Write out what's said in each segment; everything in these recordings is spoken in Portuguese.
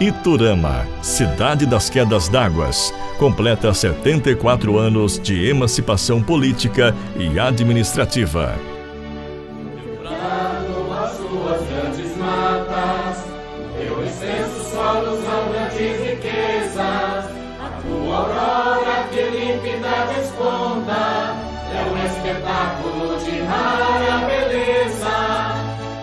Iturama, cidade das quedas d'águas, completa 74 anos de emancipação política e administrativa. Quebrando as suas grandes matas, teu extenso solo são grandes riquezas, a tua aurora que límpida desponta, é um espetáculo de rara beleza.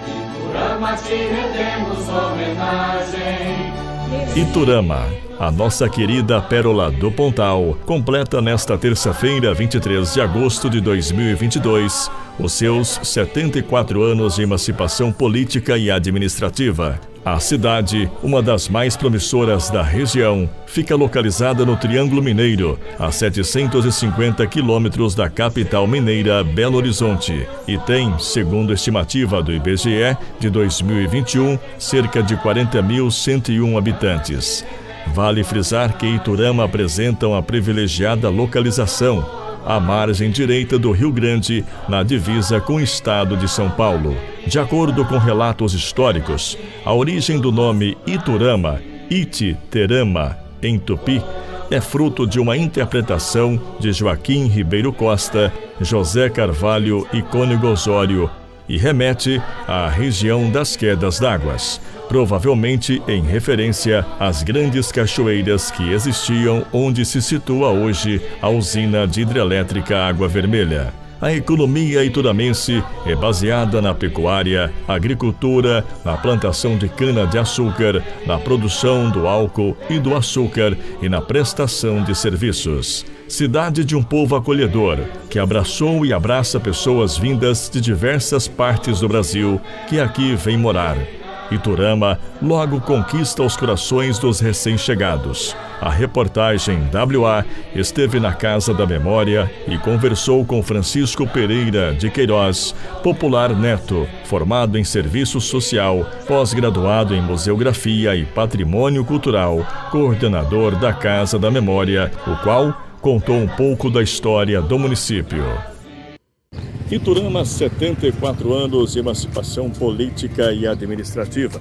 Iturama, te rendemos homenagem. Iturama, a nossa querida Pérola do Pontal, completa nesta terça-feira, 23 de agosto de 2022, os seus 74 anos de emancipação política e administrativa. A cidade, uma das mais promissoras da região, fica localizada no Triângulo Mineiro, a 750 quilômetros da capital mineira, Belo Horizonte, e tem, segundo a estimativa do IBGE de 2021, cerca de 40.101 habitantes. Vale frisar que Iturama apresenta uma privilegiada localização, à margem direita do Rio Grande, na divisa com o estado de São Paulo. De acordo com relatos históricos, a origem do nome Iturama, Iti-Terama, em tupi, é fruto de uma interpretação de Joaquim Ribeiro Costa, José Carvalho e Cônego Osório, e remete à região das quedas d'águas, provavelmente em referência às grandes cachoeiras que existiam onde se situa hoje a usina de hidrelétrica Água Vermelha. A economia ituramense é baseada na pecuária, agricultura, na plantação de cana-de-açúcar, na produção do álcool e do açúcar e na prestação de serviços. Cidade de um povo acolhedor, que abraçou e abraça pessoas vindas de diversas partes do Brasil que aqui vêm morar. Iturama logo conquista os corações dos recém-chegados. A reportagem WA esteve na Casa da Memória e conversou com Francisco Pereira de Queiroz, popular neto, formado em serviço social, pós-graduado em museografia e patrimônio cultural, coordenador da Casa da Memória, o qual contou um pouco da história do município. Iturama, 74 anos de emancipação política e administrativa.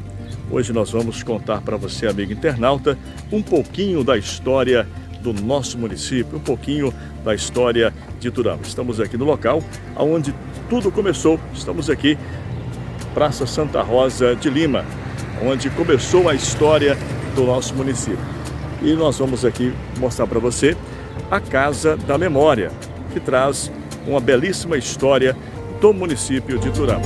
Hoje nós vamos contar para você, amigo internauta, um pouquinho da história do nosso município, um pouquinho da história de Iturama. Estamos aqui no local onde tudo começou. Estamos aqui, Praça Santa Rosa de Lima, onde começou a história do nosso município. E nós vamos aqui mostrar para você a Casa da Memória, que traz uma belíssima história do município de Iturama.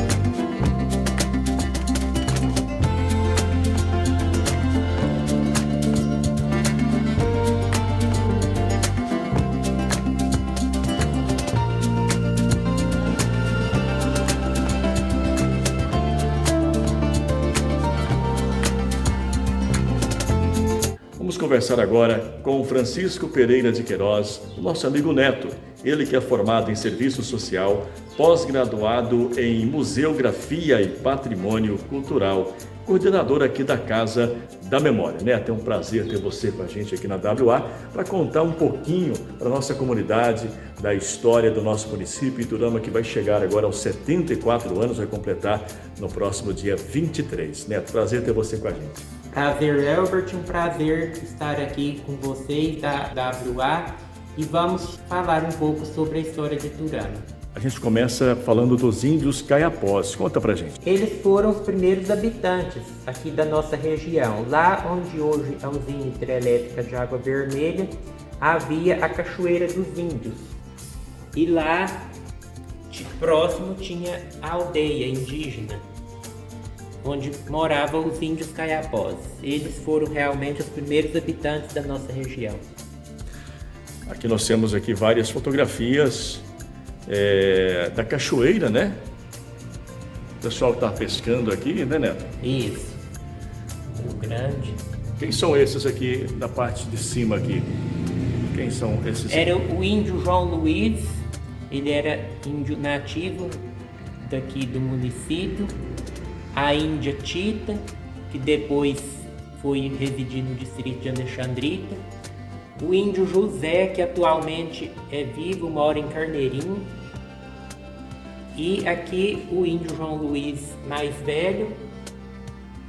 Vamos conversar agora com Francisco Pereira de Queiroz, o nosso amigo neto. Ele que é formado em serviço social, pós-graduado em museografia e patrimônio cultural, coordenador aqui da Casa da Memória. Neto, é um prazer ter você com a gente aqui na WA para contar um pouquinho para a nossa comunidade da história do nosso município Iturama, que vai chegar agora aos 74 anos, vai completar no próximo dia 23. Neto, prazer ter você com a gente. Prazer, Elbert, um prazer estar aqui com vocês da WA e vamos falar um pouco sobre a história de Iturama. A gente começa falando dos índios caiapós. Conta pra gente. Eles foram os primeiros habitantes aqui da nossa região. Lá onde hoje a usina hidrelétrica de Água Vermelha, havia a Cachoeira dos Índios. E lá, próximo, tinha a aldeia indígena, onde moravam os índios caiapós. Eles foram realmente os primeiros habitantes da nossa região. Aqui nós temos aqui várias fotografias da cachoeira, né? O pessoal está pescando aqui, né, Neto? Isso. O grande. Quem são esses aqui na parte de cima aqui? Quem são esses? Era o índio João Luiz, ele era índio nativo daqui do município. A índia Tita, que depois foi residir no distrito de Alexandrita. O índio José, que atualmente é vivo, mora em Carneirinho. E aqui o índio João Luiz mais velho,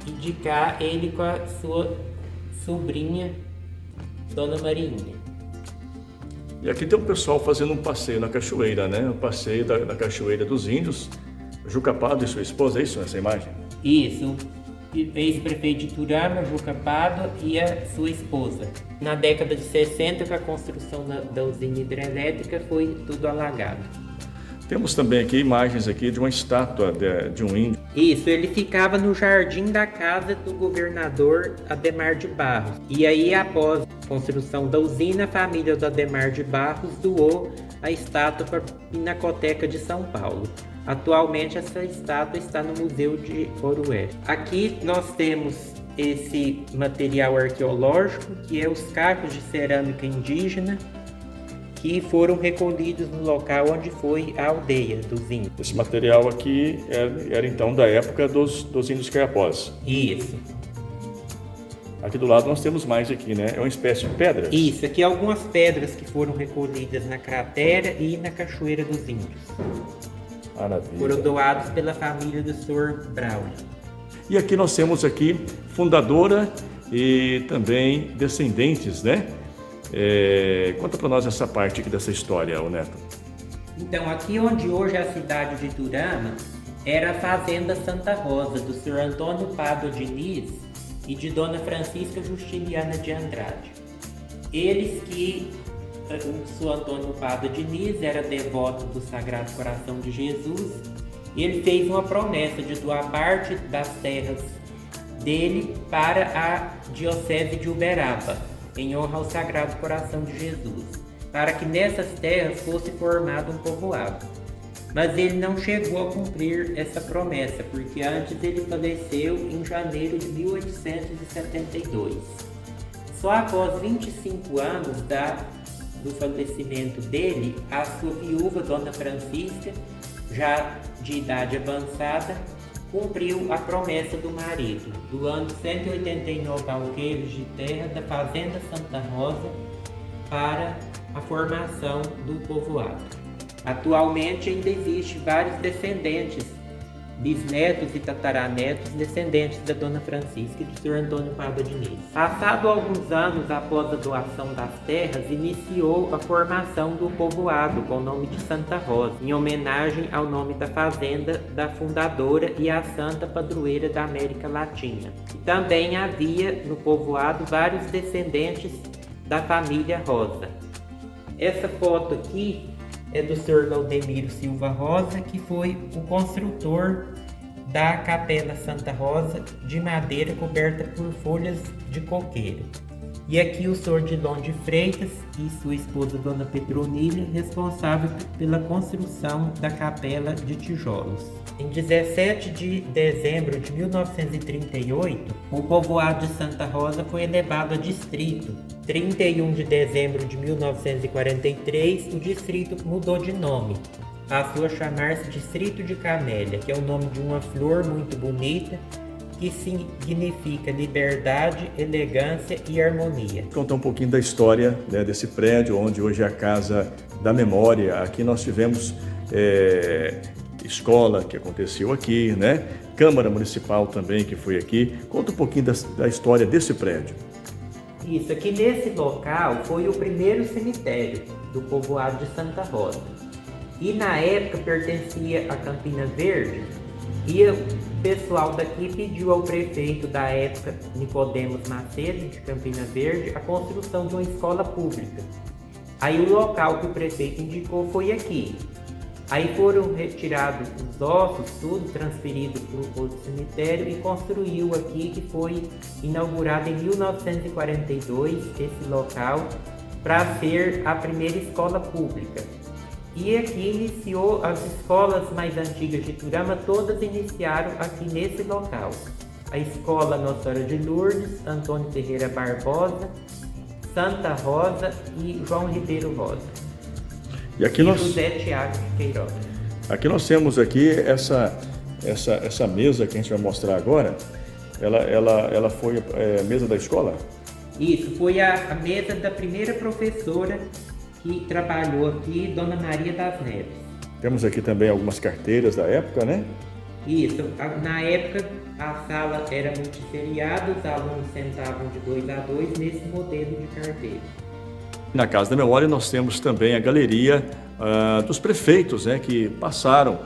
e de cá ele com a sua sobrinha Dona Marinha. E aqui tem um pessoal fazendo um passeio na cachoeira, né? O passeio da Cachoeira dos Índios. Juca Pado e sua esposa, é isso nessa imagem? Isso, ex-prefeito de Iturama, Juca Pado e a sua esposa. Na década de 60, com a construção da usina hidrelétrica, foi tudo alagado. Temos também aqui imagens aqui de uma estátua de um índio. Isso, ele ficava no jardim da casa do governador Adhemar de Barros. E aí, após a construção da usina, a família do Adhemar de Barros doou a estátua para a Pinacoteca de São Paulo. Atualmente, essa estátua está no Museu de Ouro-Oeste. Aqui nós temos esse material arqueológico, que é os cacos de cerâmica indígena, que foram recolhidos no local onde foi a aldeia dos índios. Esse material aqui era então da época dos índios Caiapós. Isso. Aqui do lado nós temos mais aqui, né? É uma espécie de pedras. Isso, aqui algumas pedras que foram recolhidas na cratera e na Cachoeira dos Índios. Maravilha. Foram doados pela família do Sr. Braulio. E aqui nós temos aqui fundadora e também descendentes, né? Conta para nós essa parte aqui dessa história, Neto. Então, aqui onde hoje é a cidade de Iturama, era a Fazenda Santa Rosa, do Sr. Antônio Pado Diniz e de Dona Francisca Justiniana de Andrade. Eles que, o Sr. Antônio Pado Diniz era devoto do Sagrado Coração de Jesus, e ele fez uma promessa de doar parte das terras dele para a Diocese de Uberaba, em honra ao Sagrado Coração de Jesus, para que nessas terras fosse formado um povoado. Mas ele não chegou a cumprir essa promessa, porque antes ele faleceu em janeiro de 1872. Só após 25 anos do falecimento dele, a sua viúva, Dona Francisca, já de idade avançada, cumpriu a promessa do marido, doando 189 alqueires de terra da Fazenda Santa Rosa para a formação do povoado. Atualmente ainda existe vários descendentes, bisnetos e tataranetos, descendentes da Dona Francisca e do Sr. Antônio Pado Diniz. Passado alguns anos após a doação das terras, iniciou a formação do povoado com o nome de Santa Rosa, em homenagem ao nome da fazenda da fundadora e a santa padroeira da América Latina. E também havia no povoado vários descendentes da família Rosa. Essa foto aqui é do Sr. Laudemiro Silva Rosa, que foi o construtor da Capela Santa Rosa de madeira coberta por folhas de coqueiro. E aqui o Sr. Dilon de Freitas e sua esposa Dona Petronila, responsável pela construção da capela de tijolos. Em 17 de dezembro de 1938, o povoado de Santa Rosa foi elevado a distrito. 31 de dezembro de 1943, o distrito mudou de nome, passou a chamar-se Distrito de Camélia, que é o nome de uma flor muito bonita, que significa liberdade, elegância e harmonia. Contar um pouquinho da história, né, desse prédio, onde hoje é a Casa da Memória. Aqui nós tivemos escola que aconteceu aqui, né? Câmara Municipal também que foi aqui. Conta um pouquinho da história desse prédio. Isso, aqui nesse local foi o primeiro cemitério do povoado de Santa Rosa. E na época pertencia a Campina Verde, e o pessoal daqui pediu ao prefeito da época, Nicodemos Macedo, de Campina Verde, a construção de uma escola pública. Aí o local que o prefeito indicou foi aqui. Aí foram retirados os ossos, tudo transferido para o outro cemitério e construiu aqui, que foi inaugurado em 1942, esse local, para ser a primeira escola pública. E aqui iniciou as escolas mais antigas de Iturama, todas iniciaram aqui nesse local. A escola Nossa Senhora de Lourdes, Antônio Ferreira Barbosa, Santa Rosa e João Ribeiro Rosa. E aqui nós... José Tiago de Queiroz. Aqui nós temos aqui essa mesa que a gente vai mostrar agora. Ela foi a mesa da escola? Isso, foi a mesa da primeira professora que trabalhou aqui, Dona Maria das Neves. Temos aqui também algumas carteiras da época, né? Isso, na época A sala era multisseriada, os alunos sentavam de 2 a 2 nesse modelo de carteira. Na Casa da Memória nós temos também a galeria dos prefeitos, né, que passaram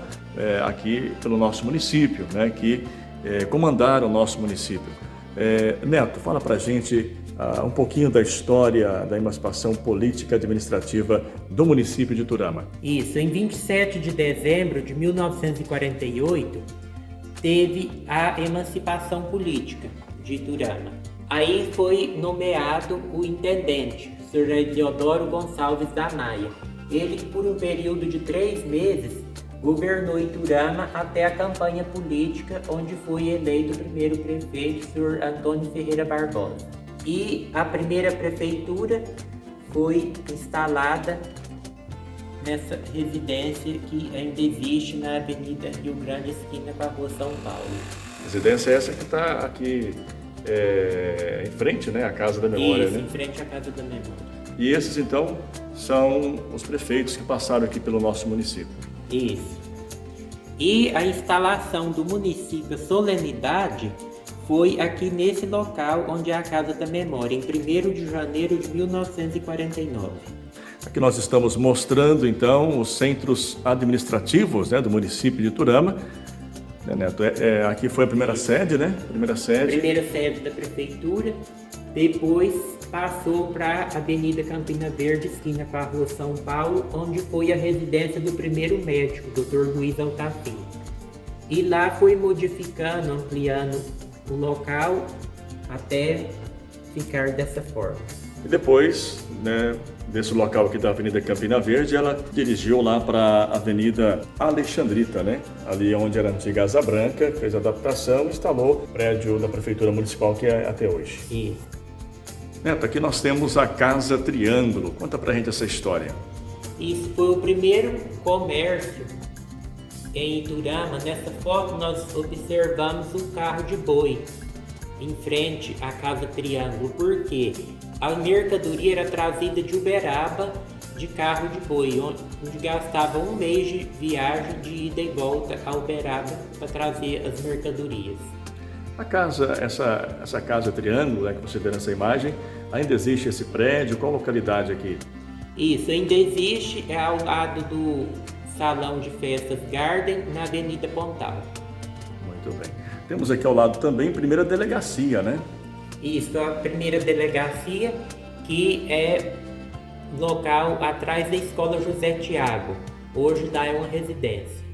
aqui pelo nosso município, né, que comandaram o nosso município. Neto, fala pra gente um pouquinho da história da emancipação política e administrativa do município de Iturama. Isso, em 27 de dezembro de 1948, teve a emancipação política de Iturama. Aí foi nomeado o intendente, Sr. Eliodoro Gonçalves da Maia. Ele, por um período de 3 meses, governou Iturama até a campanha política, onde foi eleito o primeiro prefeito, Sr. Antônio Ferreira Barbosa. E a primeira prefeitura foi instalada nessa residência que ainda existe na Avenida Rio Grande, esquina com a Rua São Paulo. Residência essa que está aqui em frente, né, à Casa da Memória. Isso, né? em frente à Casa da Memória. E esses, então, são os prefeitos que passaram aqui pelo nosso município. Isso. E a instalação do município, a solenidade, foi aqui nesse local onde é a Casa da Memória, em 1º de janeiro de 1949. Aqui nós estamos mostrando, então, os centros administrativos, né, do município de Iturama. Né, Neto? Aqui foi a primeira sede, né? Primeira sede da prefeitura. Depois passou para a Avenida Campina Verde, esquina com a Rua São Paulo, onde foi a residência do primeiro médico, Dr. Luiz Altafim. E lá foi modificando, ampliando o local até ficar dessa forma. E depois, né, desse local aqui da Avenida Campina Verde, ela dirigiu lá para a Avenida Alexandrita, né? Ali onde era a antiga Asa Branca, fez a adaptação e instalou o prédio da Prefeitura Municipal que é até hoje. Isso. Neto, aqui nós temos a Casa Triângulo. Conta pra gente essa história. Isso foi o primeiro comércio em Iturama. Nessa foto nós observamos o carro de boi em frente à Casa Triângulo. Por quê? A mercadoria era trazida de Uberaba de carro de boi, onde gastava 1 mês de viagem de ida e volta a Uberaba para trazer as mercadorias. A casa, essa Casa Triângulo, né, que você vê nessa imagem, ainda existe esse prédio? Qual localidade aqui? Isso, ainda existe, é ao lado do Salão de Festas Garden, na Avenida Pontal. Muito bem. Temos aqui ao lado também a primeira delegacia, né? Isso, a primeira delegacia, que é local atrás da Escola José Tiago. Hoje lá é uma residência.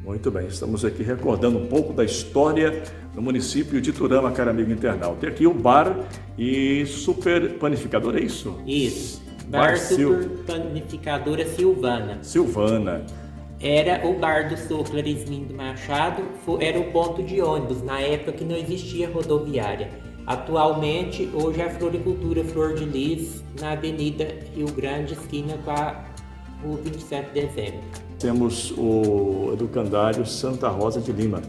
Muito bem, estamos aqui recordando um pouco da história do município de Iturama, caro amigo internauta. Tem aqui o Bar e Super Panificador, é isso? Isso, Bar Super Panificadora Silvana. Silvana. Era o bar do Sr. Clarismindo Machado, era o ponto de ônibus, na época que não existia rodoviária. Atualmente, hoje é a Floricultura Flor de Lis, na Avenida Rio Grande, esquina com a Rua 27 de Dezembro. Temos o Educandário Santa Rosa de Lima,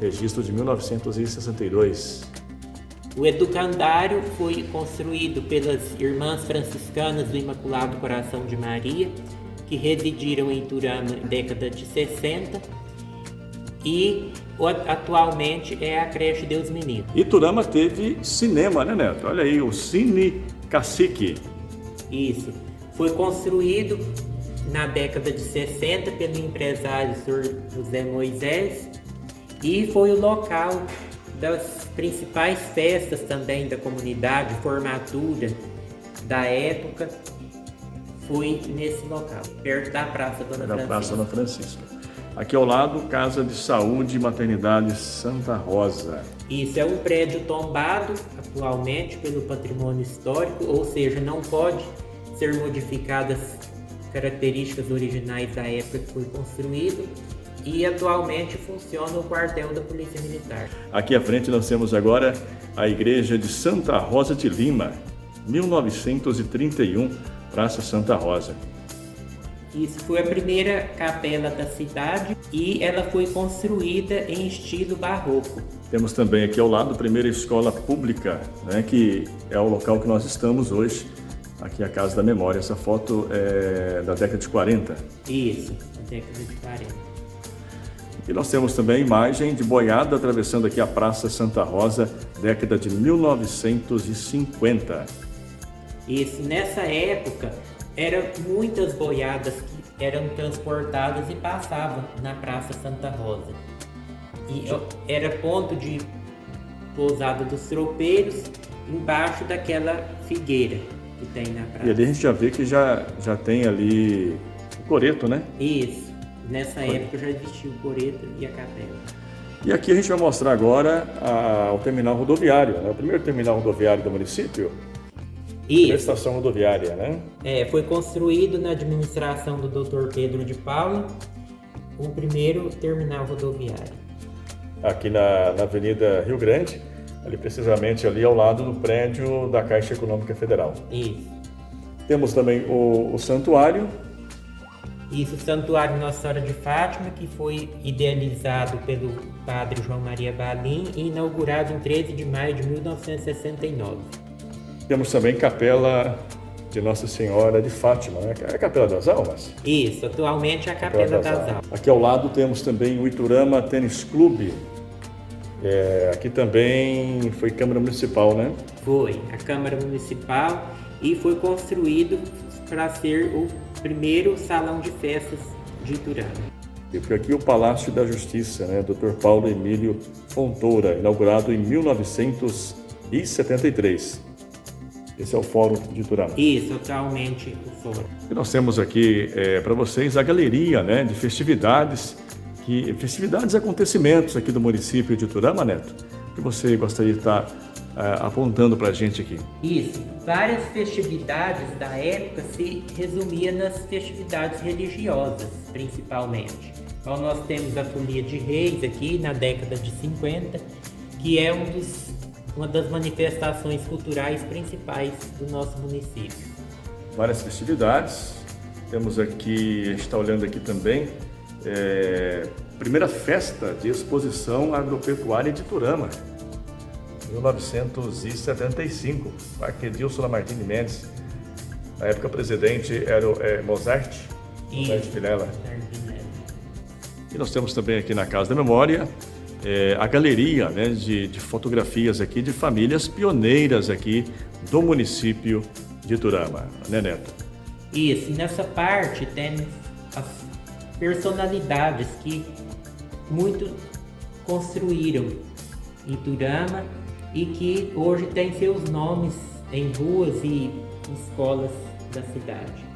registro de 1962. O educandário foi construído pelas Irmãs Franciscanas do Imaculado Coração de Maria, que residiram em Iturama na década de 60, e atualmente é a creche Deus Menino. Iturama teve cinema, né, Neto? Olha aí, o Cine Cacique. Isso. Foi construído na década de 60 pelo empresário Sr. José Moisés e foi o local das principais festas também da comunidade, formatura da época, foi nesse local, perto da Praça Dona Francisca. Praça Dona Francisca. Aqui ao lado, Casa de Saúde e Maternidade Santa Rosa. Isso é um prédio tombado atualmente pelo patrimônio histórico, ou seja, não pode ser modificadas características originais da época que foi construído, e atualmente funciona o quartel da Polícia Militar. Aqui à frente nós temos agora a Igreja de Santa Rosa de Lima, 1931, Praça Santa Rosa. Isso foi a primeira capela da cidade e ela foi construída em estilo barroco. Temos também aqui ao lado a primeira escola pública, né, que é o local que nós estamos hoje, aqui a Casa da Memória. Essa foto é da década de 40. Isso, da década de 40. E nós temos também a imagem de boiada atravessando aqui a Praça Santa Rosa, década de 1950. Isso, nessa época, eram muitas boiadas que eram transportadas e passavam na Praça Santa Rosa. E era ponto de pousada dos tropeiros, embaixo daquela figueira que tem na praça. E ali a gente já vê que já tem ali o coreto, né? Isso. Nessa época já existia o coreto e a capela. E aqui a gente vai mostrar agora o terminal rodoviário, né? O primeiro terminal rodoviário do município. Isso. A estação rodoviária, né? Foi construído na administração do Dr. Pedro de Paula o primeiro terminal rodoviário. Aqui na Avenida Rio Grande, ali precisamente ali ao lado do prédio da Caixa Econômica Federal. Isso. Temos também o santuário. Isso, o Santuário Nossa Senhora de Fátima, que foi idealizado pelo padre João Maria Balim e inaugurado em 13 de maio de 1969. Temos também Capela de Nossa Senhora de Fátima, né? É a Capela das Almas? Isso, atualmente é a Capela das Almas. Aqui ao lado temos também o Iturama Tênis Clube. Aqui também foi Câmara Municipal, né? Foi, a Câmara Municipal, e foi construído para ser o primeiro salão de festas de Iturama. E por aqui o Palácio da Justiça, né? Dr. Paulo Emílio Fontoura, inaugurado em 1973. Esse é o Fórum de Iturama. Isso, atualmente o Fórum. E nós temos aqui para vocês a galeria, né, de festividades e acontecimentos aqui do município de Iturama, Neto, que você gostaria de estar apontando para a gente aqui. Isso, várias festividades da época se resumiam nas festividades religiosas, principalmente. Então nós temos a Folia de Reis aqui na década de 50, que é uma das manifestações culturais principais do nosso município. Várias festividades, temos aqui, a gente está olhando aqui também, primeira festa de exposição agropecuária de Iturama, 1975, Parque Edilson Lamartine Mendes. Na época o presidente era o Mozart Vilela. E nós temos também aqui na Casa da Memória a galeria, né, de fotografias aqui de famílias pioneiras aqui do município de Iturama, né, Neto? Isso, nessa parte tem as personalidades que muito construíram Iturama e que hoje têm seus nomes em ruas e escolas da cidade.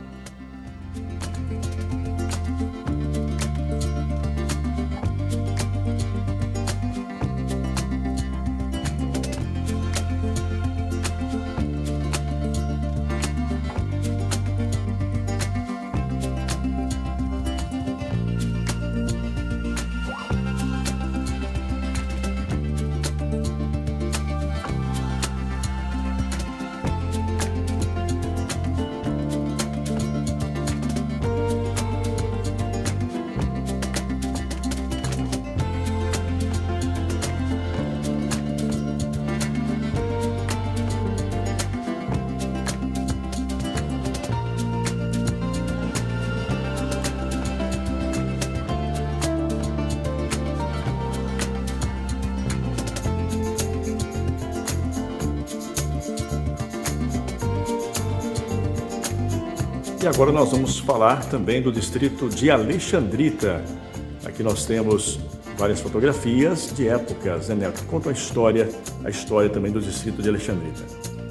E agora nós vamos falar também do distrito de Alexandrita. Aqui nós temos várias fotografias de épocas, né, Neto? Conta a história também do distrito de Alexandrita.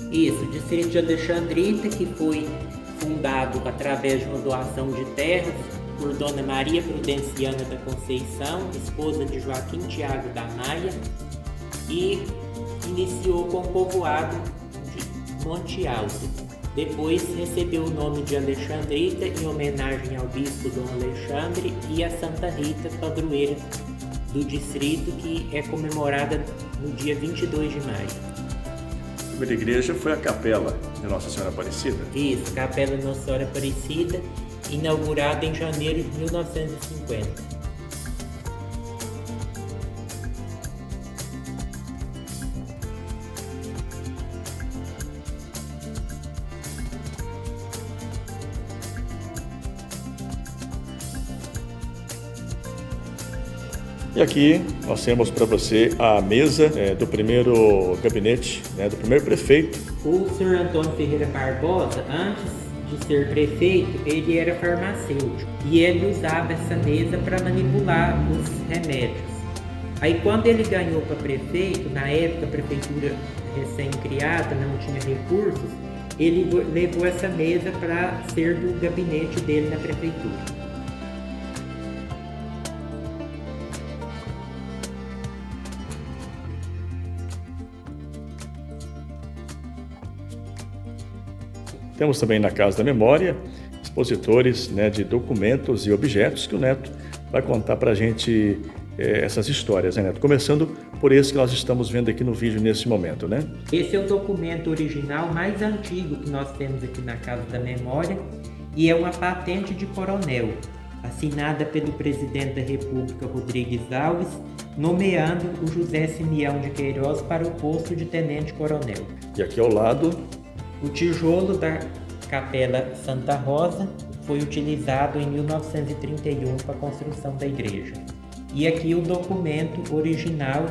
Isso, o distrito de Alexandrita, que foi fundado através de uma doação de terras por Dona Maria Prudenciana da Conceição, esposa de Joaquim Tiago da Maia, e iniciou com o povoado de Monte Alto. Depois recebeu o nome de Alexandrita em homenagem ao bispo Dom Alexandre e a Santa Rita, padroeira do distrito, que é comemorada no dia 22 de maio. A primeira igreja foi a Capela de Nossa Senhora Aparecida? Isso, Capela de Nossa Senhora Aparecida, inaugurada em janeiro de 1950. E aqui nós temos para você a mesa do primeiro gabinete, do primeiro prefeito. O senhor Antônio Ferreira Barbosa, antes de ser prefeito, ele era farmacêutico e ele usava essa mesa para manipular os remédios. Aí quando ele ganhou para prefeito, na época a prefeitura recém-criada não tinha recursos, ele levou essa mesa para ser do gabinete dele na prefeitura. Temos também na Casa da Memória expositores de documentos e objetos que o Neto vai contar para a gente essas histórias, né, Neto? Começando por esse que nós estamos vendo aqui no vídeo nesse momento, né? Esse é o documento original mais antigo que nós temos aqui na Casa da Memória e é uma patente de coronel, assinada pelo presidente da República, Rodrigues Alves, nomeando o José Simeão de Queiroz para o posto de tenente-coronel. E aqui ao lado, o tijolo da Capela Santa Rosa foi utilizado em 1931 para a construção da igreja. E aqui o documento original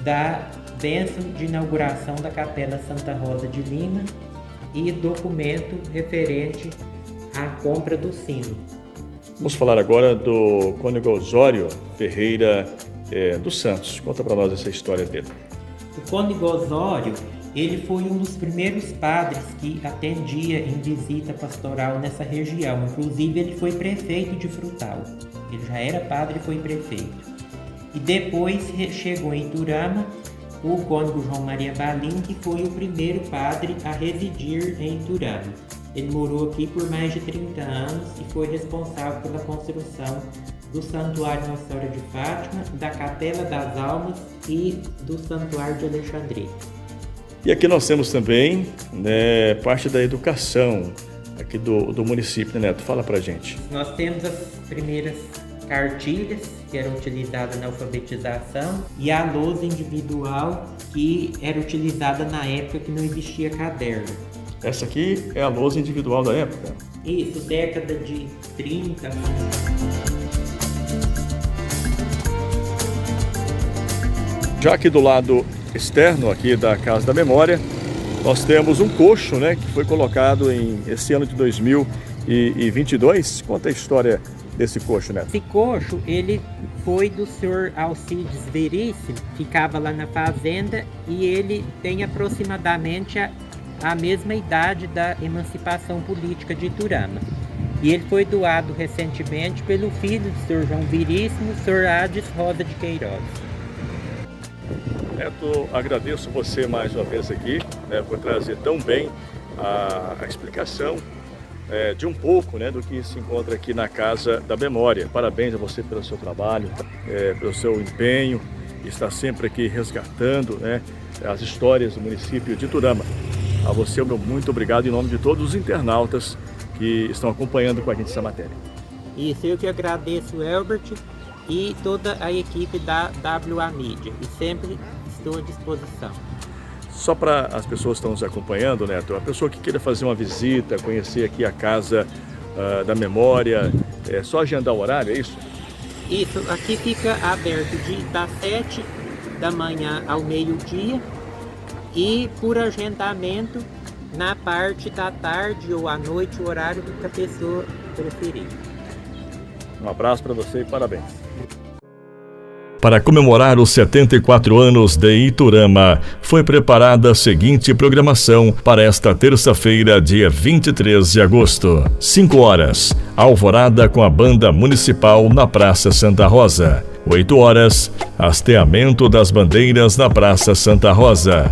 da bênção de inauguração da Capela Santa Rosa de Lima e documento referente à compra do sino. Vamos falar agora do cônego Osório Ferreira dos Santos. Conta para nós essa história dele. O cônego Osório, ele foi um dos primeiros padres que atendia em visita pastoral nessa região. Inclusive, ele foi prefeito de Frutal. Ele já era padre e foi prefeito. E depois chegou em Iturama o cônego João Maria Balim, que foi o primeiro padre a residir em Iturama. Ele morou aqui por mais de 30 anos e foi responsável pela construção do Santuário Nossa Senhora de Fátima, da Capela das Almas e do Santuário de Alexandria. E aqui nós temos também parte da educação aqui do município, né, Neto? Fala pra gente. Nós temos as primeiras cartilhas que eram utilizadas na alfabetização e a lousa individual que era utilizada na época que não existia caderno. Essa aqui é a lousa individual da época? Isso, década de 30. Já aqui do lado externo aqui da Casa da Memória, nós temos um coxo, que foi colocado esse ano de 2022. Conta a história desse coxo, Neto. Esse coxo, ele foi do senhor Alcides Veríssimo, ficava lá na fazenda e ele tem aproximadamente a mesma idade da emancipação política de Iturama. E ele foi doado recentemente pelo filho do senhor João Veríssimo, o senhor Ades Rosa de Queiroz. Neto, agradeço você mais uma vez aqui, por trazer tão bem a explicação de um pouco do que se encontra aqui na Casa da Memória. Parabéns a você pelo seu trabalho, pelo seu empenho, está sempre aqui resgatando as histórias do município de Iturama. A você, meu muito obrigado em nome de todos os internautas que estão acompanhando com a gente essa matéria. Isso, eu que agradeço, Elbert, e toda a equipe da WA Mídia, e sempre estou à disposição. Só para as pessoas que estão nos acompanhando, Neto, a pessoa que queira fazer uma visita, conhecer aqui a Casa da Memória, é só agendar o horário, é isso? Isso, aqui fica aberto das 7 da manhã ao meio-dia e por agendamento na parte da tarde ou à noite, o horário que a pessoa preferir. Um abraço para você e parabéns. Para comemorar os 74 anos de Iturama, foi preparada a seguinte programação para esta terça-feira, dia 23 de agosto. 5 horas, alvorada com a Banda Municipal na Praça Santa Rosa. 8 horas, hasteamento das bandeiras na Praça Santa Rosa.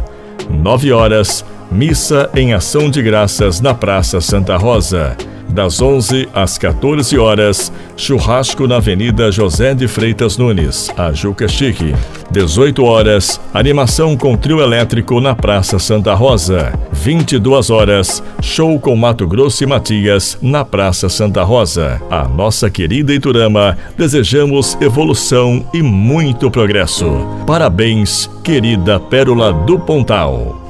9 horas, missa em ação de graças na Praça Santa Rosa. Das 11 às 14 horas, churrasco na Avenida José de Freitas Nunes, a Juca Chique. 18 horas, animação com trio elétrico na Praça Santa Rosa. 22 horas, show com Mato Grosso e Matias na Praça Santa Rosa. A nossa querida Iturama, desejamos evolução e muito progresso. Parabéns, querida Pérola do Pontal.